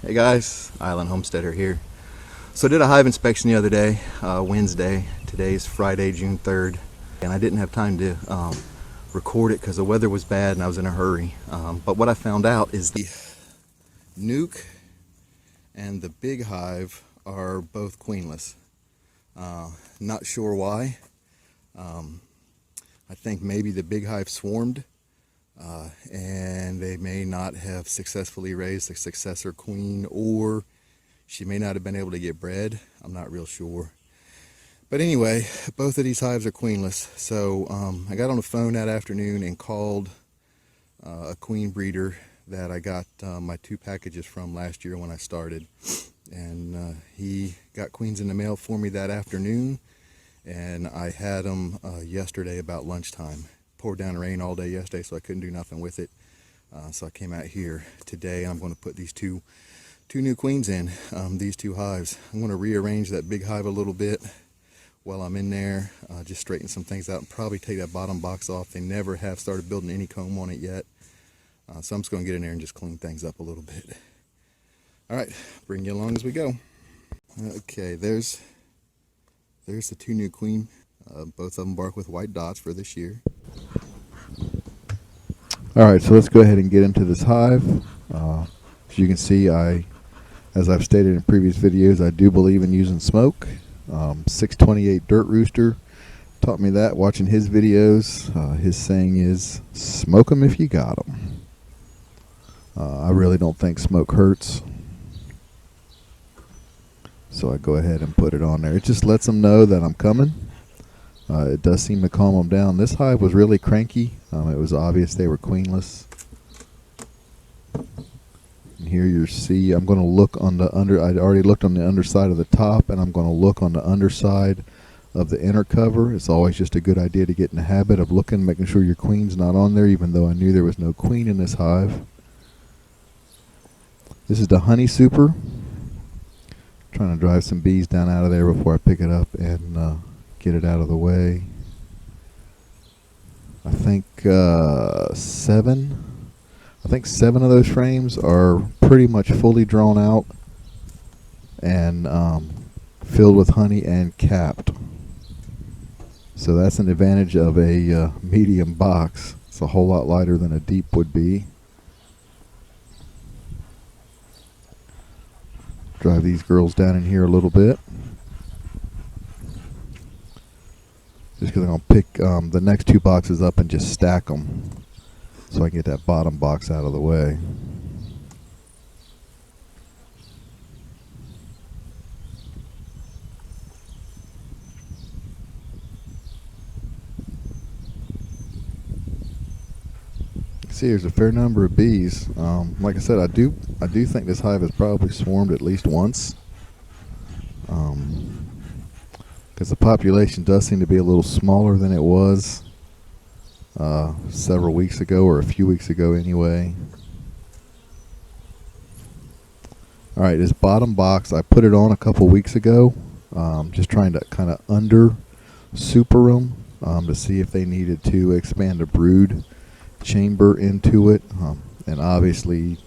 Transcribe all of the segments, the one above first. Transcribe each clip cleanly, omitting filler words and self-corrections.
Hey guys, Island Homesteader here. So I did a hive inspection the other day, Wednesday. Today's Friday, June 3rd. And I didn't have time to record it because the weather was bad and I was in a hurry. But what I found out is the nuke and the big hive are both queenless. Not sure why. I think maybe the big hive swarmed and they may not have successfully raised a successor queen, or she may not have been able to get bred. I'm not real sure. But anyway, both of these hives are queenless. So I got on the phone that afternoon and called a queen breeder that I got my 2 packages from last year when I started. And he got queens in the mail for me that afternoon. And I had them yesterday about lunchtime. Poured down rain all day yesterday, so I couldn't do nothing with it. So I came out here today. I'm going to put these two new queens in, these 2 hives. I'm going to rearrange that big hive a little bit while I'm in there, just straighten some things out and probably take that bottom box off. They never have started building any comb on it yet. So I'm just going to get in there and just clean things up a little bit. All right, bring you along as we go. Okay, there's the 2 new queen. Both of them bark with white dots for this year. Alright, so let's go ahead and get into this hive. As you can see, as I've stated in previous videos, I do believe in using smoke. 628 Dirt Rooster taught me that watching his videos. His saying is, smoke 'em if you got 'em. I really don't think smoke hurts, so I go ahead and put it on there. It just lets them know that I'm coming. It does seem to calm them down. This hive was really cranky. It was obvious they were queenless. And here you see, I'm going to look on the I'd already looked on the underside of the top, and I'm going to look on the underside of the inner cover. It's always just a good idea to get in the habit of looking, making sure your queen's not on there, even though I knew there was no queen in this hive. This is the honey super. Trying to drive some bees down out of there before I pick it up and get it out of the way. I think 7 of those frames are pretty much fully drawn out and filled with honey and capped. So that's an advantage of a medium box. It's a whole lot lighter than a deep would be. Drive these girls down in here a little bit. Just because I'm going to pick the next 2 boxes up and just stack them so I can get that bottom box out of the way. See, there's a fair number of bees. Like I said, I do think this hive has probably swarmed at least once. Because the population does seem to be a little smaller than it was several weeks ago, or a few weeks ago anyway. Alright, this bottom box, I put it on a couple weeks ago, just trying to kind of under super them to see if they needed to expand a brood chamber into it. And obviously,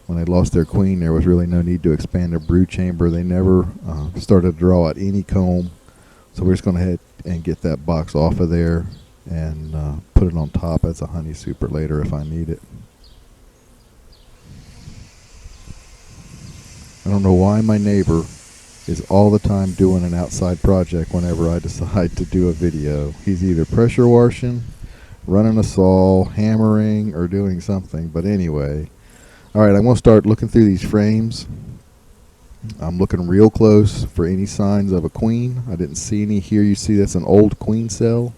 when they lost their queen, there was really no need to expand a brood chamber. They never started to draw out any comb. So we're just going to head and get that box off of there and put it on top as a honey super later if I need it. I don't know why my neighbor is all the time doing an outside project whenever I decide to do a video. He's either pressure washing, running a saw, hammering, or doing something. But anyway, alright, I'm going to start looking through these frames. I'm looking real close for any signs of a queen. I didn't see any here. You see that's an old queen cell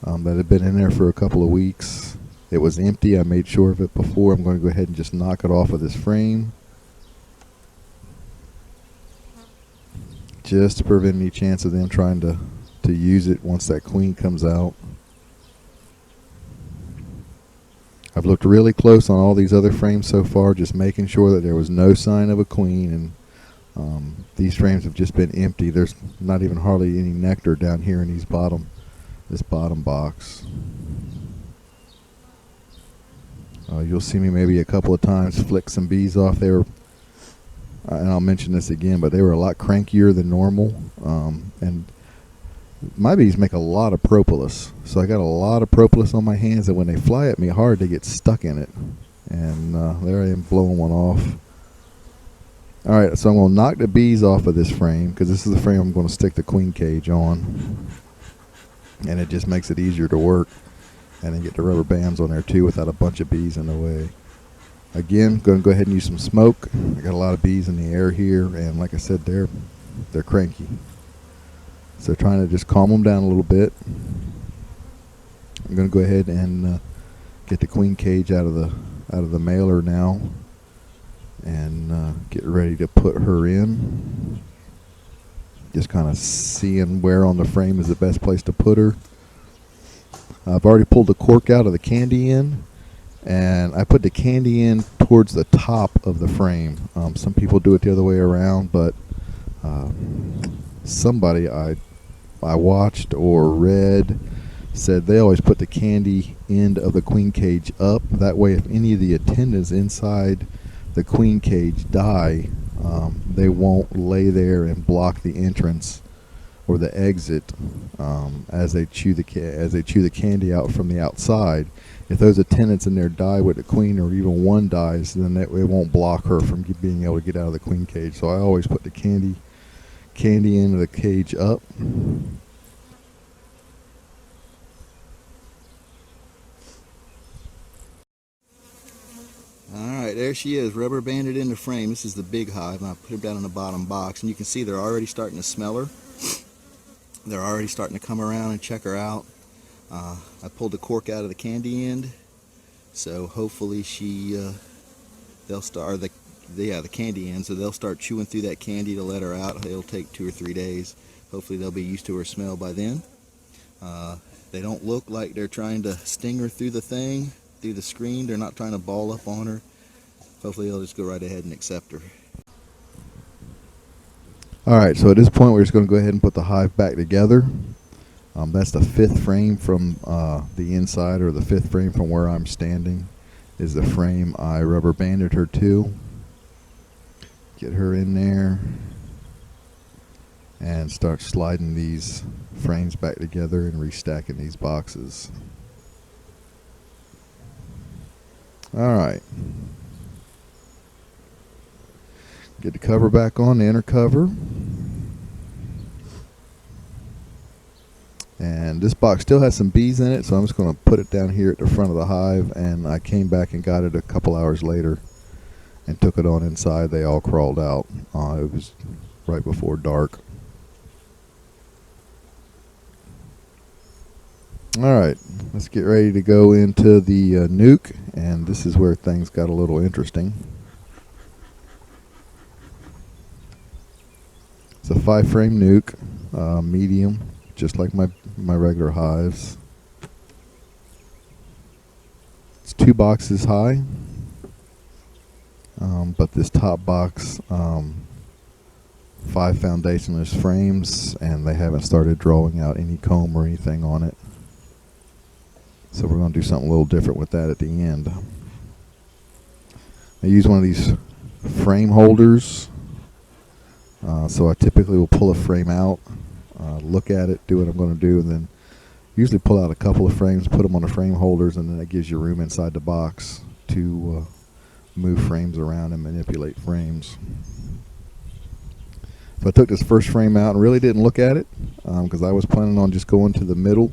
that had been in there for a couple of weeks. It was empty. I made sure of it before. I'm going to go ahead and just knock it off of this frame, just to prevent any chance of them trying to use it once that queen comes out. I've looked really close on all these other frames so far, just making sure that there was no sign of a queen, and these frames have just been empty. There's not even hardly any nectar down here in this bottom box. You'll see me maybe a couple of times flick some bees off there and I'll mention this again, but they were a lot crankier than normal. And my bees make a lot of propolis, so I got a lot of propolis on my hands, and when they fly at me hard, they get stuck in it. And there I am blowing one off. All right, so I'm going to knock the bees off of this frame, because this is the frame I'm going to stick the queen cage on. And it just makes it easier to work. And then get the rubber bands on there too without a bunch of bees in the way. Again, going to go ahead and use some smoke. I got a lot of bees in the air here, and like I said, they're cranky. So trying to just calm them down a little bit. I'm going to go ahead and get the queen cage out of the mailer now, and get ready to put her in. Just kind of seeing where on the frame is the best place to put her. I've already pulled the cork out of the candy in, and I put the candy in towards the top of the frame. Some people do it the other way around, but somebody I watched or read said they always put the candy end of the queen cage up. That way, if any of the attendants inside the queen cage die, they won't lay there and block the entrance or the exit as they chew the candy out from the outside. If those attendants in there die with the queen, or even one dies, then it won't block her from being able to get out of the queen cage. So I always put the candy end of the cage up. Alright, there she is, rubber banded in the frame. This is the big hive, and I put them down in the bottom box, and you can see they're already starting to smell her. They're already starting to come around and check her out. I pulled the cork out of the candy end, so hopefully they'll start, the candy end, so they'll start chewing through that candy to let her out. It'll take 2 or 3 days. Hopefully they'll be used to her smell by then. They don't look like they're trying to sting her through the screen. They're not trying to ball up on her. Hopefully they'll just go right ahead and accept her. Alright, so at this point we're just going to go ahead and put the hive back together. That's the 5th frame from the inside, or the 5th frame from where I'm standing is the frame I rubber banded her to. Get her in there and start sliding these frames back together and restacking these boxes. Alright. Get the cover back on, the inner cover. And this box still has some bees in it, so I'm just going to put it down here at the front of the hive, and I came back and got it a couple hours later and took it on inside. They all crawled out. It was right before dark. Alright, let's get ready to go into the nuke, and this is where things got a little interesting. It's a 5-frame nuke, medium, just like my regular hives. It's 2 boxes high, but this top box, 5 foundationless frames, and they haven't started drawing out any comb or anything on it. So we're going to do something a little different with that at the end. I use one of these frame holders. So I typically will pull a frame out, look at it, do what I'm going to do, and then usually pull out a couple of frames, put them on the frame holders, and then it gives you room inside the box to move frames around and manipulate frames. So I took this first frame out and really didn't look at it because I was planning on just going to the middle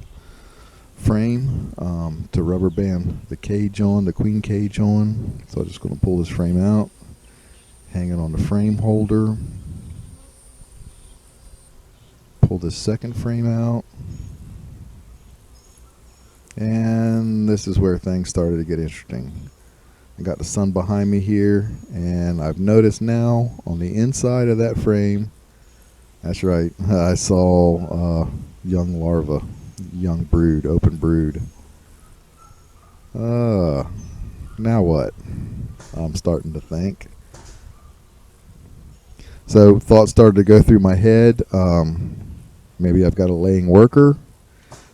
frame to rubber band the cage on, the queen cage on. So I'm just going to pull this frame out, hang it on the frame holder, pull this second frame out, and this is where things started to get interesting. I got the sun behind me here, and I've noticed now on the inside of that frame, that's right, I saw young larva, young brood, open brood. Now what? I'm starting to think. So thoughts started to go through my head. Maybe I've got a laying worker.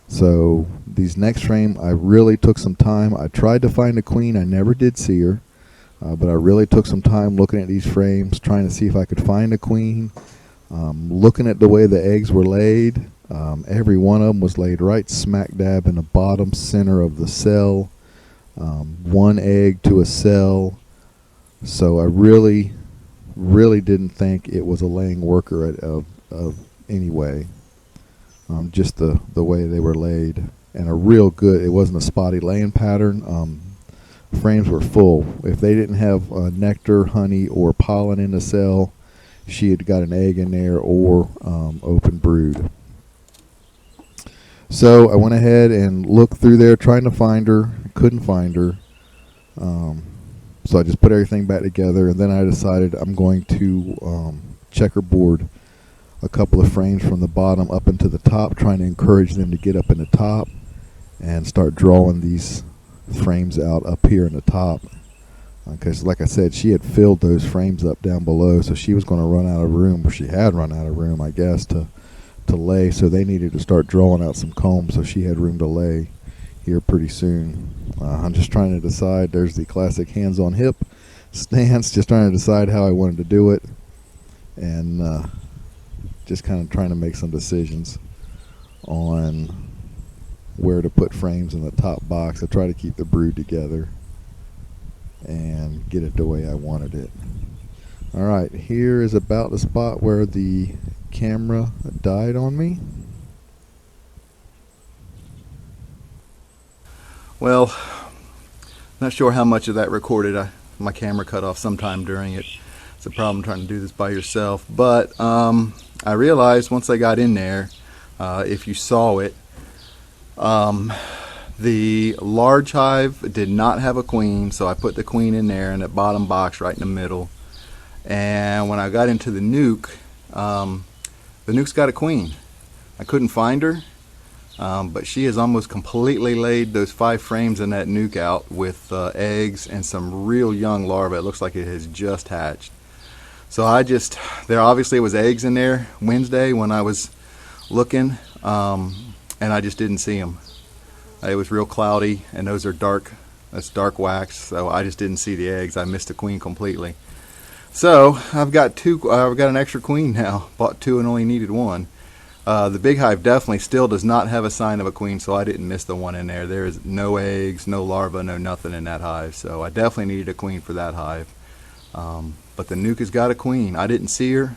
So these next frame, I really took some time. I tried to find a queen. I never did see her. But I really took some time looking at these frames, trying to see if I could find a queen. Looking at the way the eggs were laid, every one of them was laid right smack dab in the bottom center of the cell. One egg to a cell. So I really didn't think it was a laying worker of any way. Just the way they were laid. And a real good, it wasn't a spotty laying pattern. Frames were full. If they didn't have nectar, honey, or pollen in the cell, she had got an egg in there or open brood. So I went ahead and looked through there trying to find her. Couldn't find her. So I just put everything back together, and then I decided I'm going to checkerboard a couple of frames from the bottom up into the top, trying to encourage them to get up in the top and start drawing these frames out up here in the top. Because like I said, she had filled those frames up down below, so she was going to run out of room, or she had run out of room, I guess, to lay. So they needed to start drawing out some combs so she had room to lay here pretty soon. I'm just trying to decide. There's the classic hands on hip stance, just trying to decide how I wanted to do it, and just kind of trying to make some decisions on where to put frames in the top box. I try to keep the brood together and get it the way I wanted it. Alright, here is about the spot where the camera died on me. Well, not sure how much of that recorded. My camera cut off sometime during it. It's a problem trying to do this by yourself. But I realized once I got in there, if you saw it, the large hive did not have a queen, so I put the queen in there in that bottom box right in the middle. And when I got into the nuke, the nuke's got a queen. I couldn't find her, but she has almost completely laid those 5 frames in that nuke out with eggs and some real young larvae. It looks like it has just hatched. So there obviously was eggs in there Wednesday when I was looking, and I just didn't see them. It was real cloudy, and those are dark. That's dark wax, so I just didn't see the eggs. I missed the queen completely. So I've got an extra queen now. Bought 2 and only needed 1. The big hive definitely still does not have a sign of a queen, so I didn't miss the one in there. There is no eggs, no larva, no nothing in that hive. So I definitely needed a queen for that hive. But the nuke has got a queen. I didn't see her.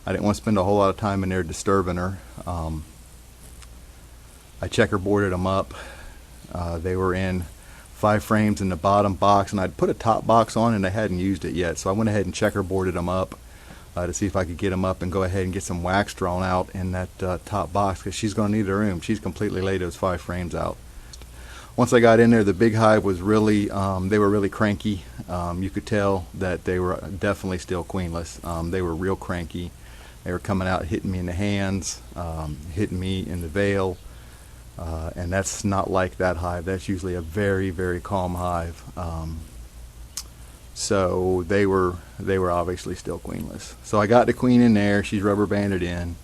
I didn't want to spend a whole lot of time in there disturbing her. I checkerboarded them up. They were in 5 frames in the bottom box, and I'd put a top box on and I hadn't used it yet, so I went ahead and checkerboarded them up to see if I could get them up and go ahead and get some wax drawn out in that top box, because she's going to need a room. She's completely laid those 5 frames out. Once I got in there, the big hive was really, they were really cranky. You could tell that they were definitely still queenless. They were real cranky. They were coming out, hitting me in the hands, hitting me in the veil. And that's not like that hive. That's usually a very, very calm hive. So they were obviously still queenless. So I got the queen in there. She's rubber banded in.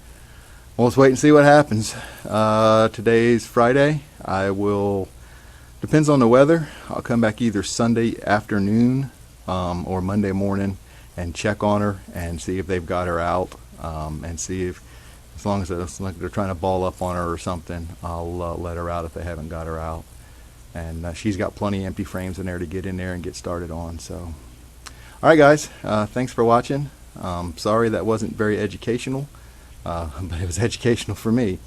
Well, let's wait and see what happens. Today's Friday. Depends on the weather. I'll come back either Sunday afternoon or Monday morning and check on her and see if they've got her out, and see if, as long as they're trying to ball up on her or something, I'll let her out if they haven't got her out. And she's got plenty of empty frames in there to get in there and get started on. So, all right, guys, thanks for watching. Sorry that wasn't very educational, but it was educational for me.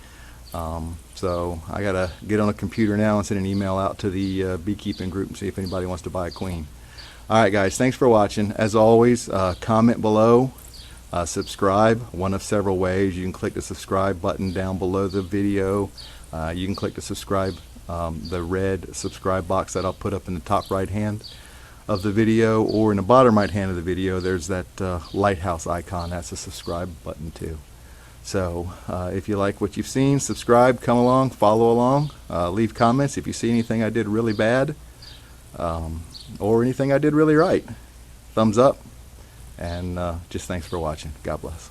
So I gotta get on a computer now and send an email out to the beekeeping group and see if anybody wants to buy a queen. All right, guys, thanks for watching. As always, comment below. Subscribe, one of several ways. You can click the subscribe button down below the video. You can click the subscribe, the red subscribe box that I'll put up in the top right hand of the video, or in the bottom right hand of the video there's that lighthouse icon. That's a subscribe button too. So if you like what you've seen, subscribe, come along, follow along, leave comments if you see anything I did really bad, or anything I did really right. Thumbs up. And just thanks for watching. God bless.